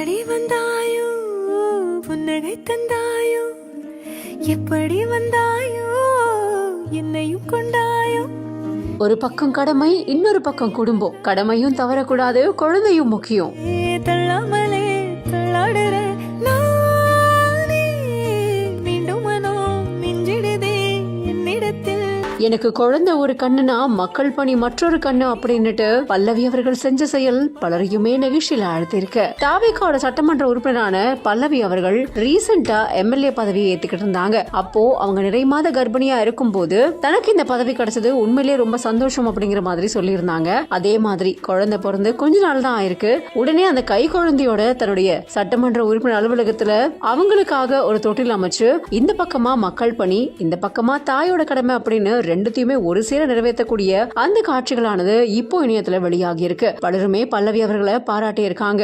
எப்படி வந்தாயோ புன்னகை தந்தாயோ எப்படி வந்தாயோ என்னையும் கொண்டாயோ. ஒரு பக்கம் கடமை, இன்னொரு பக்கம் குடும்பம். கடமையும் தவறக்கூடாது, குழந்தையும் முக்கியம். தள்ளாமலே தள்ளாடுற நானே மீண்டும் மனம் மிஞ்சிடுதே என்னிடத்தில். எனக்கு குழந்தை ஒரு கண்ணுனா மக்கள் பணி மற்றொரு கண்ணு அப்படின்னுட்டு பல்லவி அவர்கள் செஞ்ச செயல் பலரையுமே நெகிழ்ச்சியில ஆழ்த்திருக்கு. தாவேகாவோட சட்டமன்ற உறுப்பினரான பல்லவி அவர்கள் ரீசெண்டா எம்எல்ஏ பதவியை ஏத்துக்கிட்டு இருந்தாங்க. அப்போ அவங்க நிறை மாத கர்ப்பிணியா இருக்கும் போது தனக்கு இந்த பதவி கிடைச்சது உண்மையிலேயே ரொம்ப சந்தோஷம் அப்படிங்கிற மாதிரி சொல்லியிருந்தாங்க. அதே மாதிரி குழந்தை பிறந்து கொஞ்ச நாள் தான் ஆயிருக்கு. உடனே அந்த கை குழந்தையோட தன்னுடைய சட்டமன்ற உறுப்பினர் அலுவலகத்துல அவங்களுக்காக ஒரு தொட்டில் அமைச்சு இந்த பக்கமா மக்கள் பணி, இந்த பக்கமா தாயோட கடமை அப்படின்னு ரெண்டுத்தையுமே ஒரு சேர நிறைவேற்றக்கூடிய அந்த காட்சிகளானது இப்போ இணையத்துல வெளியாகி இருக்கு. பலருமே பல்லவி அவர்களை பாராட்டி இருக்காங்க.